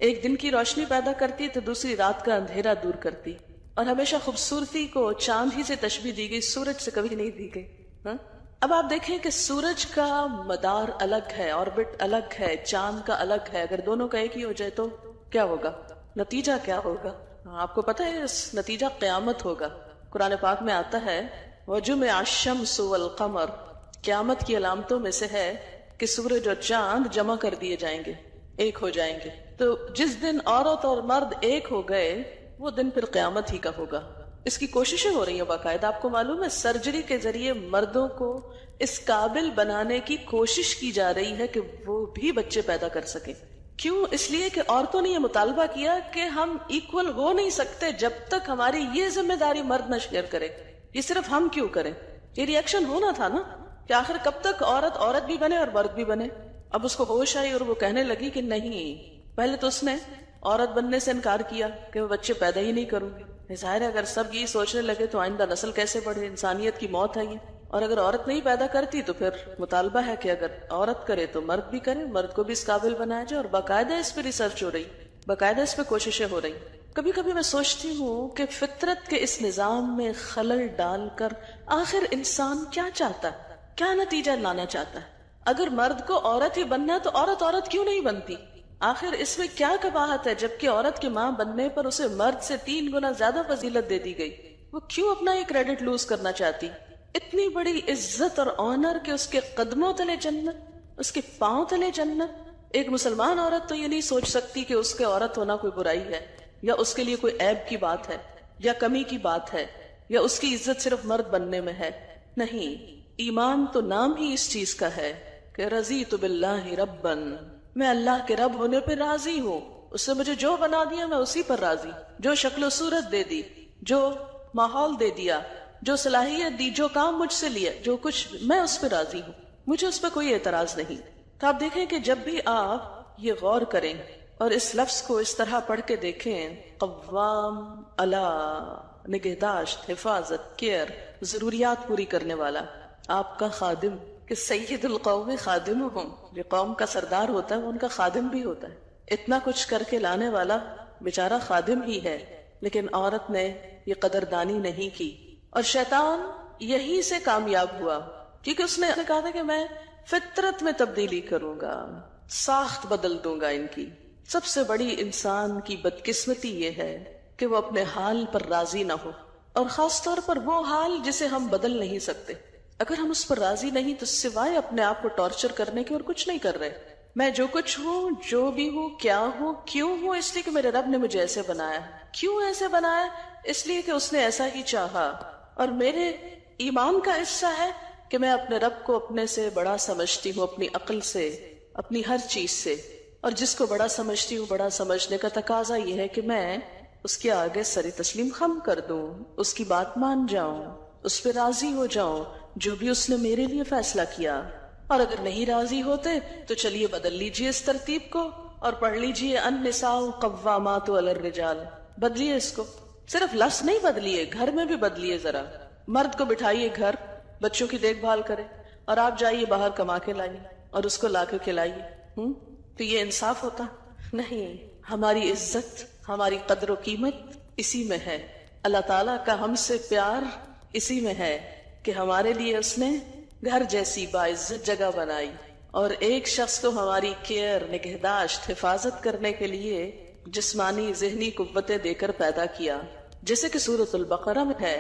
ایک دن کی روشنی پیدا کرتی تو دوسری رات کا اندھیرا دور کرتی. اور ہمیشہ خوبصورتی کو چاند ہی سے تشبیہ دی گئی، سورج سے کبھی نہیں دی گئی. اب آپ دیکھیں کہ سورج کا مدار الگ ہے، آربٹ الگ ہے، چاند کا الگ ہے. اگر دونوں کا ایک ہی ہو جائے تو کیا ہوگا؟ نتیجہ کیا ہوگا؟ آپ کو پتہ ہے اس نتیجہ قیامت ہوگا. قرآن پاک میں آتا ہے وَجُمِعَ الشَّمْسُ وَالْقَمَرُ. قیامت کی علامتوں میں سے ہے کہ سورج اور چاند جمع کر دیے جائیں گے، ایک ہو جائیں گے. تو جس دن عورت اور مرد ایک ہو گئے وہ دن پھر قیامت ہی کا ہوگا. اس کی کوششیں ہو رہی ہیں باقاعدہ. آپ کو معلوم ہے سرجری کے ذریعے مردوں کو اس قابل بنانے کی کوشش کی جا رہی ہے کہ وہ بھی بچے پیدا کر سکیں. کیوں؟ اس لیے کہ عورتوں نے یہ مطالبہ کیا کہ ہم ایکول ہو نہیں سکتے جب تک ہماری یہ ذمہ داری مرد نہ شیئر کرے. یہ صرف ہم کیوں کریں؟ یہ ریئیکشن ہونا تھا نا کہ آخر کب تک عورت بھی بنے اور مرد بھی بنے. اب اس کو ہوش آئی اور وہ کہنے لگی کہ نہیں. پہلے تو اس نے عورت بننے سے انکار کیا کہ وہ بچے پیدا ہی نہیں کروں گی. ظاہر ہے اگر سب یہی سوچنے لگے تو آئندہ نسل کیسے بڑھے؟ انسانیت کی موت ہے یہ. اور اگر عورت نہیں پیدا کرتی تو پھر مطالبہ ہے کہ اگر عورت کرے تو مرد بھی کرے، مرد کو بھی اس قابل بنایا جائے. اور باقاعدہ اس پہ ریسرچ ہو رہی، باقاعدہ اس پہ کوششیں ہو رہی. کبھی کبھی میں سوچتی ہوں کہ فطرت کے اس نظام میں خلل ڈال کر آخر انسان کیا چاہتا ہے، کیا نتیجہ لانا چاہتا ہے؟ اگر مرد کو عورت ہی بننا ہے تو عورت کیوں نہیں بنتی؟ آخر اس میں کیا قباحت ہے؟ جبکہ عورت کی ماں بننے پر اسے مرد سے 3 گنا زیادہ فضیلت دے دی گئی. وہ کیوں اپنا یہ کریڈٹ لوز کرنا چاہتی؟ اتنی بڑی عزت اور آنر کہ اس کے قدموں تلے جنت، اس کے پاؤں تلے جنت. ایک مسلمان عورت تو یہ نہیں سوچ سکتی کہ اس کے عورت ہونا کوئی برائی ہے، یا اس کے لیے کوئی عیب کی بات ہے، یا کمی کی بات ہے، یا اس کی عزت صرف مرد بننے میں ہے. نہیں، ایمان تو نام ہی اس چیز کا ہے کہ رضیت باللہ ربا، میں اللہ کے رب ہونے پہ راضی ہوں. اس نے مجھے جو بنا دیا میں اسی پر راضی. جو شکل و صورت دے دی، جو ماحول دے دیا، جو صلاحیت دی، جو کام مجھ سے لیا، جو کچھ، میں اس پہ راضی ہوں. مجھے اس پہ کوئی اعتراض نہیں. تو آپ دیکھیں کہ جب بھی آپ یہ غور کریں اور اس لفظ کو اس طرح پڑھ کے دیکھیں، قوام، اللہ، نگہداشت، حفاظت، کیئر، ضروریات پوری کرنے والا، آپ کا خادم، کہ سید القوم خادمہم، جو قوم کا سردار ہوتا ہے وہ ان کا خادم بھی ہوتا ہے. اتنا کچھ کر کے لانے والا بیچارہ خادم ہی ہے. لیکن عورت نے یہ قدردانی نہیں کی، اور شیطان یہی سے کامیاب ہوا، کیونکہ اس نے کہا تھا کہ میں فطرت میں تبدیلی کروں گا، ساخت بدل دوں گا ان کی. سب سے بڑی انسان کی بدقسمتی یہ ہے کہ وہ اپنے حال پر راضی نہ ہو، اور خاص طور پر وہ حال جسے ہم بدل نہیں سکتے. اگر ہم اس پر راضی نہیں تو سوائے اپنے آپ کو ٹارچر کرنے کے اور کچھ نہیں کر رہے. میں جو کچھ ہوں، جو بھی ہوں، کیا ہوں، کیوں ہوں، اس لیے کہ میرے رب نے مجھے ایسے بنایا. کیوں ایسے بنایا؟ اس لیے کہ اس نے ایسا ہی چاہا. اور میرے ایمان کا حصہ ہے کہ میں اپنے رب کو اپنے سے بڑا سمجھتی ہوں، اپنی عقل سے، اپنی ہر چیز سے. اور جس کو بڑا سمجھتی ہوں، بڑا سمجھنے کا تقاضا یہ ہے کہ میں اس کے آگے سر تسلیم خم کر دوں، اس کی بات مان جاؤں، اس پہ راضی ہو جاؤں جو بھی اس نے میرے لیے فیصلہ کیا. اور اگر نہیں راضی ہوتے تو چلیے بدل لیجئے اس ترتیب کو اور پڑھ لیجئے النساء قوامات علی الرجال. بدلیے اس کو، صرف لفظ نہیں بدلیے، گھر میں بھی بدلیے. ذرا مرد کو بٹھائیے گھر، بچوں کی دیکھ بھال کرے، اور آپ جائیے باہر کما کے لائیے اور اس کو لا کے کھلائیے. تو یہ انصاف ہوتا؟ نہیں. ہماری عزت، ہماری قدر و قیمت اسی میں ہے. اللہ تعالیٰ کا ہم سے پیار اسی میں ہے کہ ہمارے لیے اس نے گھر جیسی باعزت جگہ بنائی، اور ایک شخص کو ہماری کیئر، نگہداشت، حفاظت کرنے کے لیے جسمانی ذہنی قوتیں دے کر پیدا کیا. جیسے کہ سورۃ البقرہ میں ہے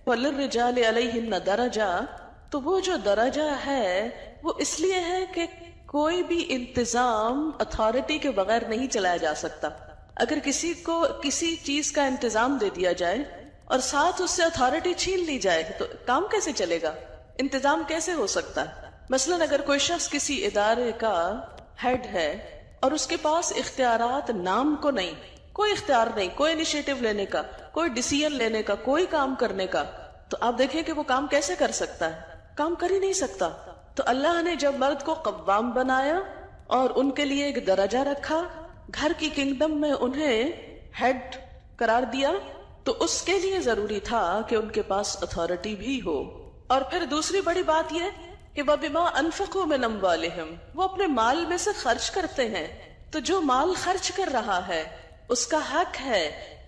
وَلِلرِّجَالِ عَلَيْهِنَّ دَرَجَةٌ، تو وہ جو درجہ ہے وہ اس لیے ہے کہ کوئی بھی انتظام اتھارٹی کے بغیر نہیں چلایا جا سکتا. اگر کسی کو کسی چیز کا انتظام دے دیا جائے اور ساتھ اس سے اتھارٹی چھین لی جائے تو کام کیسے چلے گا؟ انتظام کیسے ہو سکتا ہے؟ مثلاً اگر کوئی شخص کسی ادارے کا ہیڈ ہے اور اس کے پاس اختیارات نام کو نہیں، کوئی اختیار نہیں، کوئی انیشیٹو لینے کا، کوئی ڈیسیژن لینے کا، کوئی کام کرنے کا، تو آپ دیکھیں کہ وہ کام کیسے کر سکتا ہے؟ کام کر ہی نہیں سکتا۔ تو اللہ نے جب مرد کو قوام بنایا اور ان کے لیے ایک درجہ رکھا، گھر کی کنگڈم میں انہیں ہیڈ قرار دیا، تو اس کے لیے ضروری تھا کہ ان کے پاس اتھارٹی بھی ہو۔ اور پھر دوسری بڑی بات یہ کہ وَبِمَا أَنفَقُوا مِنْ أَمْوَالِهِمْ، وہ اپنے مال میں سے خرچ کرتے ہیں، تو جو مال خرچ کر رہا ہے اس کا حق ہے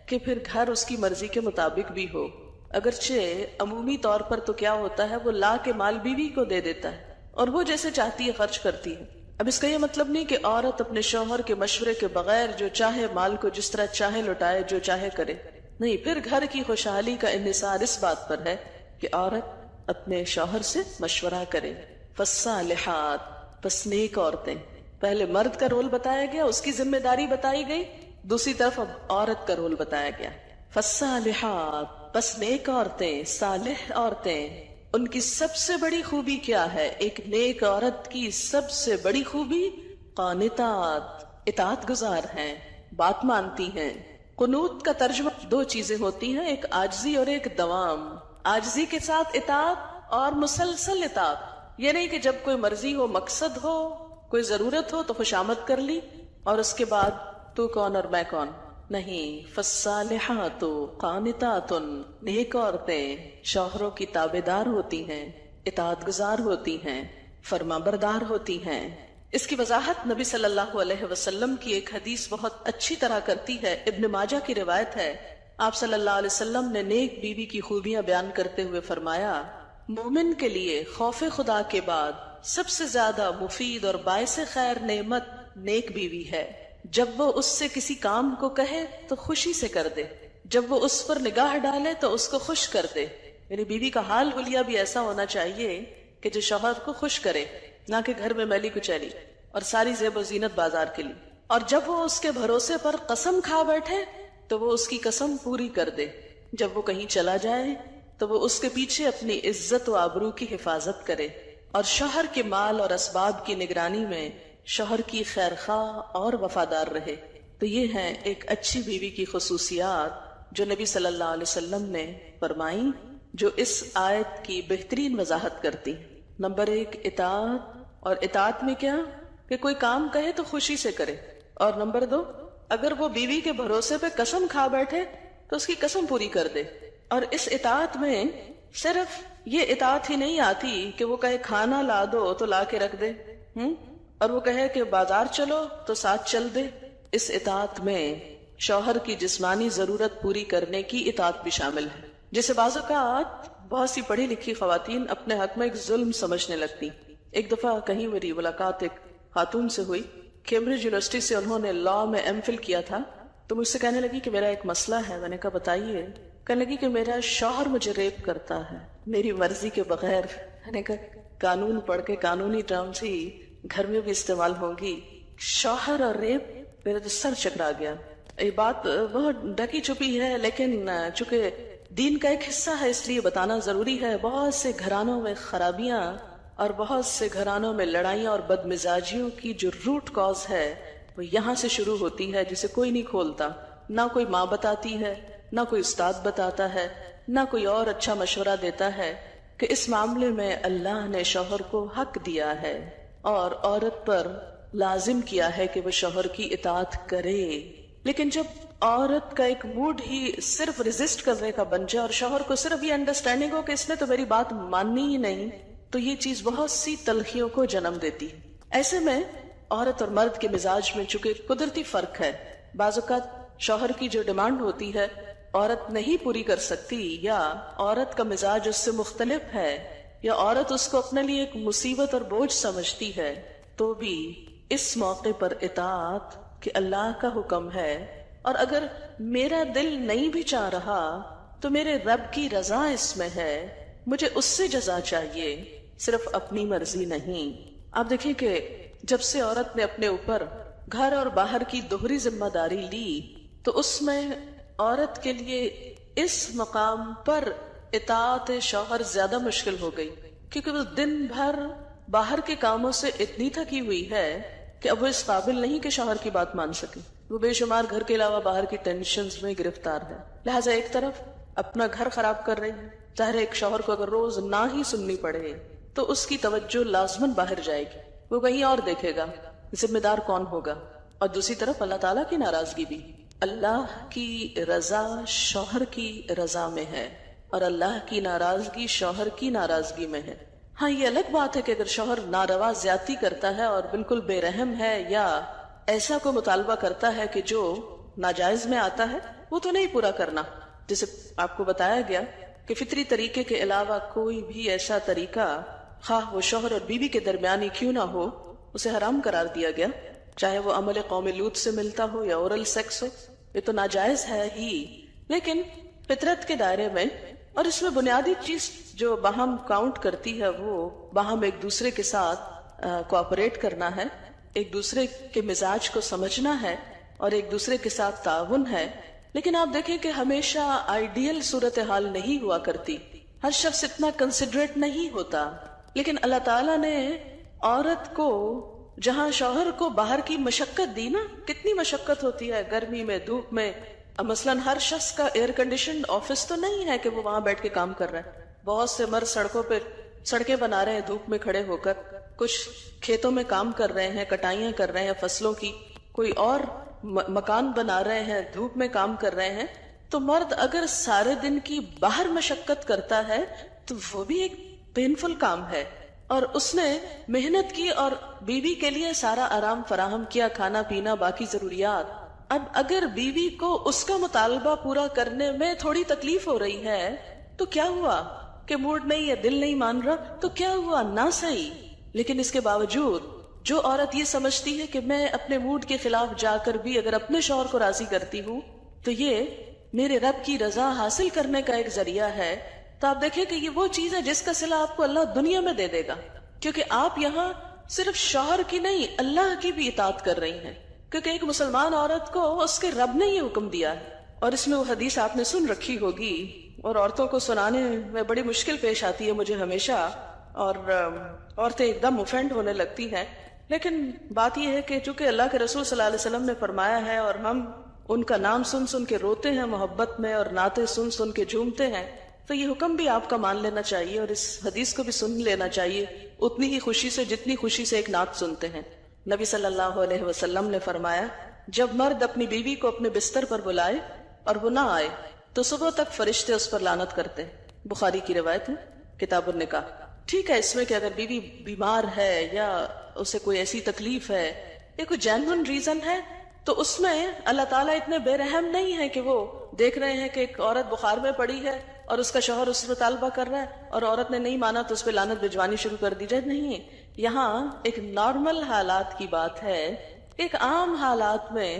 کہ پھر گھر اس کی مرضی کے مطابق بھی ہو۔ اگرچہ عمومی طور پر تو کیا ہوتا ہے، وہ لا کے مال بیوی کو دے دیتا ہے اور وہ جیسے چاہتی ہے خرچ کرتی ہے۔ اب اس کا یہ مطلب نہیں کہ عورت اپنے شوہر کے مشورے کے بغیر جو چاہے مال کو جس طرح چاہے لٹائے، جو چاہے کرے، نہیں۔ پھر گھر کی خوشحالی کا انحصار اس بات پر ہے کہ عورت اپنے شوہر سے مشورہ کرے۔ فالصالحات، پس نیک عورتیں۔ پہلے مرد کا رول بتایا گیا، اس کی ذمہ داری بتائی گئی، دوسری طرف اب عورت کا رول بتایا گیا۔ فالصالحات، پس نیک عورتیں، صالح عورتیں، ان کی سب سے بڑی خوبی کیا ہے؟ ایک نیک عورت کی سب سے بڑی خوبی قانتات، اطاعت گزار ہیں، بات مانتی ہیں۔ قنوت کا ترجمہ دو چیزیں ہوتی ہیں، ایک عاجزی اور ایک دوام۔ عاجزی کے ساتھ اطاعت اور مسلسل اطاعت، یہ نہیں کہ جب کوئی مرضی ہو، مقصد ہو، کوئی ضرورت ہو تو خوشامد کر لی اور اس کے بعد تو کون اور میں کون، نہیں۔ فالصالحات قانتات، نیک عورتیں شوہروں کی تابعدار ہوتی ہیں، اطاعت گزار ہوتی ہیں، فرما بردار ہوتی ہیں۔ اس کی وضاحت نبی صلی اللہ علیہ وسلم کی ایک حدیث بہت اچھی طرح کرتی ہے، ابن ماجہ کی روایت ہے۔ آپ صلی اللہ علیہ وسلم نے نیک بیوی کی خوبیاں بیان کرتے ہوئے فرمایا، مومن کے لیے خوف خدا کے بعد سب سے زیادہ مفید اور باعث خیر نعمت نیک بیوی ہے۔ جب وہ اس سے کسی کام کو کہے تو خوشی سے کر دے، جب وہ اس پر نگاہ ڈالے تو اس کو خوش کر دے۔ یعنی بیوی کا حال حلیہ بھی ایسا ہونا چاہیے کہ جو شوہر کو خوش کرے، نہ کہ گھر میں میلی کچیلی اور ساری زیب و زینت بازار کے لیے۔ اور جب وہ اس کے بھروسے پر قسم کھا بیٹھے تو وہ اس کی قسم پوری کر دے۔ جب وہ کہیں چلا جائے تو وہ اس کے پیچھے اپنی عزت و آبرو کی حفاظت کرے، اور شوہر کے مال اور اسباب کی نگرانی میں شوہر کی خیرخواہ اور وفادار رہے۔ تو یہ ہیں ایک اچھی بیوی کی خصوصیات جو نبی صلی اللہ علیہ وسلم نے فرمائیں، جو اس آیت کی بہترین وضاحت کرتی۔ نمبر 1 اطاعت، اور اطاعت میں کیا کہ کوئی کام کہے تو خوشی سے کرے، اور نمبر 2 اگر وہ بیوی کے بھروسے پہ قسم کھا بیٹھے تو اس کی قسم پوری کر دے۔ اور اس اطاعت میں صرف یہ اطاعت ہی نہیں آتی کہ وہ کہے کھانا لا دو تو لا کے رکھ دے، اور وہ کہے کہ بازار چلو تو ساتھ چل دے۔ اس اطاعت میں شوہر کی جسمانی ضرورت پوری کرنے کی اطاعت بھی شامل ہے، جسے بعض اوقات بہت سی پڑھی لکھی خواتین اپنے حق میں ایک ظلم سمجھنے لگتی۔ ایک دفعہ کہیں میری ملاقات ایک خاتون سے ہوئی، کیمبرج یونیورسٹی سے انہوں نے لا میں ایم فل کیا تھا، تو مجھ سے کہنے لگی کہ میرا ایک مسئلہ ہے۔ میں نے کہا بتائیے۔ کہنے لگی کہ میرا شوہر مجھے ریپ کرتا ہے میری مرضی کے بغیر۔ میں نے کہا قانون پڑھ کے قانونی ٹرمز ہی گھر میں بھی استعمال ہوں گی، شوہر اور ریپ، میرا تو سر چکرا گیا۔ یہ بات بہت ڈھکی چھپی ہے، لیکن چونکہ دین کا ایک حصہ ہے اس لیے بتانا ضروری ہے۔ بہت سے گھرانوں میں خرابیاں اور بہت سے گھرانوں میں لڑائیاں اور بدمزاجیوں کی جو روٹ کاز ہے وہ یہاں سے شروع ہوتی ہے، جسے کوئی نہیں کھولتا، نہ کوئی ماں بتاتی ہے، نہ کوئی استاد بتاتا ہے، نہ کوئی اور اچھا مشورہ دیتا ہے کہ اس معاملے میں اللہ نے شوہر کو حق دیا ہے اور عورت پر لازم کیا ہے کہ وہ شوہر کی اطاعت کرے۔ لیکن جب عورت کا ایک موڈ ہی صرف ریزسٹ کرنے کا بن جائے اور شوہر کو صرف یہ انڈرسٹینڈنگ ہو کہ اس نے تو میری بات ماننی ہی نہیں، تو یہ چیز بہت سی تلخیوں کو جنم دیتی ہے۔ ایسے میں عورت اور مرد کے مزاج میں چونکہ قدرتی فرق ہے، بعض اوقات شوہر کی جو ڈیمانڈ ہوتی ہے عورت نہیں پوری کر سکتی، یا عورت کا مزاج اس سے مختلف ہے، یا عورت اس کو اپنے لیے ایک مصیبت اور بوجھ سمجھتی ہے، تو بھی اس موقع پر اطاعت کہ اللہ کا حکم ہے، اور اگر میرا دل نہیں بھی چاہ رہا تو میرے رب کی رضا اس میں ہے، مجھے اس سے جزا چاہیے، صرف اپنی مرضی نہیں۔ آپ دیکھیں کہ جب سے عورت نے اپنے اوپر گھر اور باہر کی دوہری ذمہ داری لی تو اس میں عورت کے لیے اس مقام پر اطاعت شوہر زیادہ مشکل ہو گئی، کیونکہ وہ دن بھر باہر کے کاموں سے اتنی تھکی ہوئی ہے کہ اب وہ اس قابل نہیں کہ شوہر کی بات مان سکے. وہ بے شمار گھر کے علاوہ باہر کی ٹینشنز میں گرفتار ہے. لہٰذا ایک طرف اپنا گھر خراب کر رہی ہے، ظاہر ایک شوہر کو اگر روز نہ ہی سننی پڑے تو اس کی توجہ لازماً باہر جائے گی، وہ کہیں اور دیکھے گا ذمہ دار کون ہوگا. اور دوسری طرف اللہ تعالیٰ کی ناراضگی بھی. اللہ کی رضا شوہر کی رضا میں ہے اور اللہ کی ناراضگی شوہر کی ناراضگی میں ہے. ہاں یہ الگ بات ہے کہ اگر شوہر ناروا زیادتی کرتا ہے اور بالکل بے رحم ہے یا ایسا کوئی مطالبہ کرتا ہے کہ جو ناجائز میں آتا ہے، وہ تو نہیں پورا کرنا. جیسے آپ کو بتایا گیا کہ فطری طریقے کے علاوہ کوئی بھی ایسا طریقہ خواہ وہ شوہر اور بیوی کے درمیان ہی کیوں نہ ہو اسے حرام قرار دیا گیا، چاہے وہ عمل قوم لوط سے ملتا ہو یا اورل سیکس ہو. یہ تو ناجائز ہے ہی، لیکن فطرت کے دائرے میں. اور اس میں بنیادی چیز جو باہم کاؤنٹ کرتی ہے وہ باہم ایک دوسرے کے ساتھ کوآپریٹ کرنا ہے، ایک دوسرے کے مزاج کو سمجھنا ہے اور ایک دوسرے کے ساتھ تعاون ہے. لیکن آپ دیکھیں کہ ہمیشہ آئیڈیل صورتحال نہیں ہوا کرتی، ہر شخص اتنا کنسیڈریٹ نہیں ہوتا. لیکن اللہ تعالیٰ نے عورت کو جہاں شوہر کو باہر کی مشقت دی نا، کتنی مشقت ہوتی ہے گرمی میں، دھوپ میں. مثلاً ہر شخص کا ایئر کنڈیشنڈ آفس تو نہیں ہے کہ وہ وہاں بیٹھ کے کام کر رہا ہے. بہت سے مرد سڑکوں پہ سڑکیں بنا رہے ہیں دھوپ میں کھڑے ہو کر، کچھ کھیتوں میں کام کر رہے ہیں، کٹائیاں کر رہے ہیں فصلوں کی، کوئی اور مکان بنا رہے ہیں، دھوپ میں کام کر رہے ہیں. تو مرد اگر سارے دن کی باہر مشقت کرتا ہے تو وہ بھی ایک پینفل کام ہے، اور اس نے محنت کی اور بیوی کے لیے سارا آرام فراہم کیا، کھانا پینا باقی ضروریات. اب اگر بیوی کو اس کا مطالبہ پورا کرنے میں تھوڑی تکلیف ہو رہی ہے تو کیا ہوا کہ موڈ نہیں ہے، دل نہیں مان رہا، تو کیا ہوا، نہ صحیح. لیکن اس کے باوجود جو عورت یہ سمجھتی ہے کہ میں اپنے موڈ کے خلاف جا کر بھی اگر اپنے شوہر کو راضی کرتی ہوں تو یہ میرے رب کی رضا حاصل کرنے کا ایک ذریعہ ہے، تو آپ دیکھیں کہ یہ وہ چیز ہے جس کا صلہ آپ کو اللہ دنیا میں دے دے گا. کیونکہ آپ یہاں صرف شوہر کی نہیں اللہ کی بھی اطاعت کر رہی ہیں، کیونکہ ایک مسلمان عورت کو اس کے رب نے یہ حکم دیا ہے. اور اس میں وہ حدیث آپ نے سن رکھی ہوگی اور عورتوں کو سنانے میں بڑی مشکل پیش آتی ہے مجھے ہمیشہ، اور عورتیں ایک دم اوفینڈ ہونے لگتی ہیں. لیکن بات یہ ہے کہ چونکہ اللہ کے رسول صلی اللہ علیہ وسلم نے فرمایا ہے اور ہم ان کا نام سن سن کے روتے ہیں محبت میں اور نعتیں سن سن کے جھومتے ہیں، تو یہ حکم بھی آپ کا مان لینا چاہیے اور اس حدیث کو بھی سن لینا چاہیے اتنی ہی خوشی سے جتنی خوشی سے ایک نعت سنتے ہیں. نبی صلی اللہ علیہ وسلم نے فرمایا جب مرد اپنی بیوی کو اپنے بستر پر بلائے اور وہ نہ آئے تو صبح تک فرشتے اس پر لعنت کرتے. بخاری کی روایت ہے کتاب النکاح. ٹھیک ہے اس میں کہ اگر بیوی بیمار ہے یا اسے کوئی ایسی تکلیف ہے یا کوئی جینون ریزن ہے تو اس میں اللہ تعالیٰ اتنے بے رحم نہیں ہے کہ وہ دیکھ رہے ہیں کہ ایک عورت بخار میں پڑی ہے اور اس کا شوہر اس سے مطالبہ کر رہا ہے اور عورت نے نہیں مانا تو اس پہ لعنت بھجوانی شروع کر دی جائے. نہیں، یہاں ایک نارمل حالات کی بات ہے. ایک عام حالات میں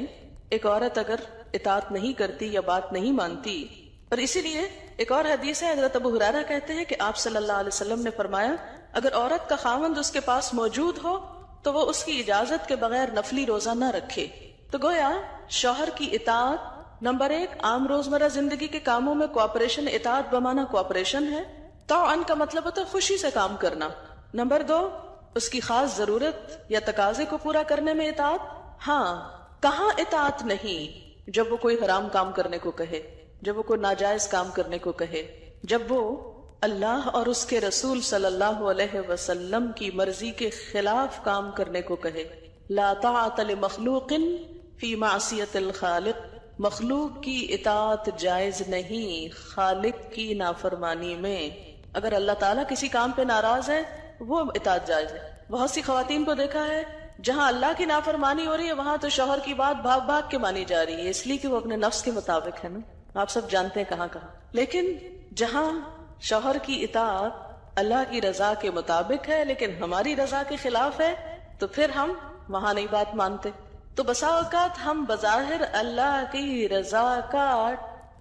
ایک عورت اگر اطاعت نہیں کرتی یا بات نہیں مانتی، اور اسی لیے ایک اور حدیث ہے حضرت ابو ہریرہ کہتے ہیں کہ آپ صلی اللہ علیہ وسلم نے فرمایا اگر عورت کا خاوند اس کے پاس موجود ہو تو وہ اس کی اجازت کے بغیر نفلی روزہ نہ رکھے. تو گویا شوہر کی اطاعت نمبر 1 عام روزمرہ زندگی کے کاموں میں کوآپریشن، اطاعت بمانا کوآپریشن ہے. طوعاً کا مطلب ہوتا ہے خوشی سے کام کرنا. نمبر 2 اس کی خاص ضرورت یا تقاضے کو پورا کرنے میں اطاعت. ہاں کہاں اطاعت نہیں؟ جب وہ کوئی حرام کام کرنے کو کہے، جب وہ کوئی ناجائز کام کرنے کو کہے، جب وہ اللہ اور اس کے رسول صلی اللہ علیہ وسلم کی مرضی کے خلاف کام کرنے کو کہے. لا طاعت لمخلوق فی معصیت الخالق. مخلوق کی اطاعت جائز نہیں خالق کی نافرمانی میں. اگر اللہ تعالیٰ کسی کام پہ ناراض ہے وہ اطاعت جائز ہے. بہت سی خواتین کو دیکھا ہے جہاں اللہ کی نافرمانی ہو رہی ہے وہاں تو شوہر کی بات بھاگ بھاگ کے مانی جا رہی ہے، اس لیے کہ وہ اپنے نفس کے مطابق ہے نا. آپ سب جانتے ہیں کہاں کہاں. لیکن جہاں شوہر کی اطاعت اللہ کی رضا کے مطابق ہے لیکن ہماری رضا کے خلاف ہے تو پھر ہم وہاں نہیں بات مانتے. تو بسا اوقات ہم بظاہر اللہ کی رضا کا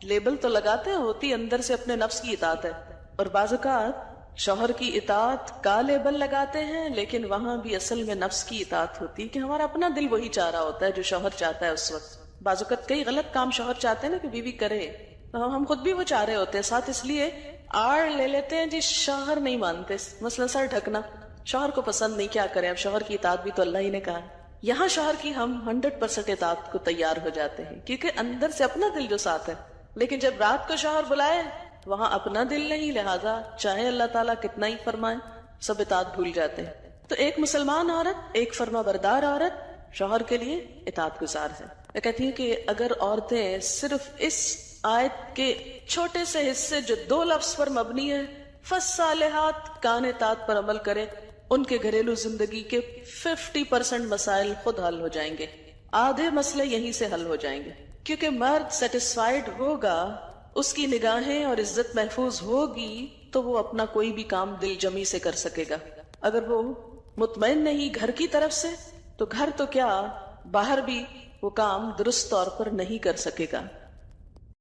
لیبل تو لگاتے ہیں، ہوتی اندر سے اپنے نفس کی اطاعت ہے. اور بعض اوقات شوہر کی اطاعت کا لیبل لگاتے ہیں، لیکن وہاں بھی اصل میں نفس کی اطاعت ہوتی ہے کہ ہمارا اپنا دل وہی چاہ رہا ہوتا ہے جو شوہر چاہتا ہے اس وقت۔ بعض اوقات کئی غلط کام شوہر چاہتے ہیں نا کہ بیوی کرے، ہم خود بھی وہ چاہ رہے ہوتے ہیں، ساتھ اس لیے آڑ لے لیتے ہیں جی شوہر نہیں مانتے، مثلا سر ڈھکنا، شوہر کو پسند نہیں، کیا کریں، اب شوہر کی اطاعت بھی تو اللہ ہی نے کہا ہے۔ یہاں شوہر کی ہم 100% اطاعت کو تیار ہو جاتے ہیں کیونکہ اندر سے اپنا دل جو ساتھ ہے، لیکن جب رات کو شوہر بلائے وہاں اپنا دل نہیں، لہذا چاہے اللہ تعالیٰ کتنا ہی فرمائے سب اطاعت بھول جاتے ہیں۔ تو ایک مسلمان عورت، ایک فرما بردار عورت شوہر کے لیے اطاعت گزار ہے۔ میں کہتی ہوں کہ اگر عورتیں صرف اس آیت کے چھوٹے سے حصے جو 2 لفظ پر مبنی ہے فالصالحات کان اطاعت پر عمل کرے، ان کے گھریلو زندگی کے 50% مسائل خود حل ہو جائیں گے، آدھے مسئلے یہیں سے حل ہو جائیں گے، کیونکہ مرد سیٹسفائیڈ ہوگا، اس کی نگاہیں اور عزت محفوظ ہوگی تو وہ اپنا کوئی بھی کام دل جمی سے کر سکے گا۔ اگر وہ مطمئن نہیں گھر کی طرف سے تو گھر تو کیا باہر بھی وہ کام درست طور پر نہیں کر سکے گا۔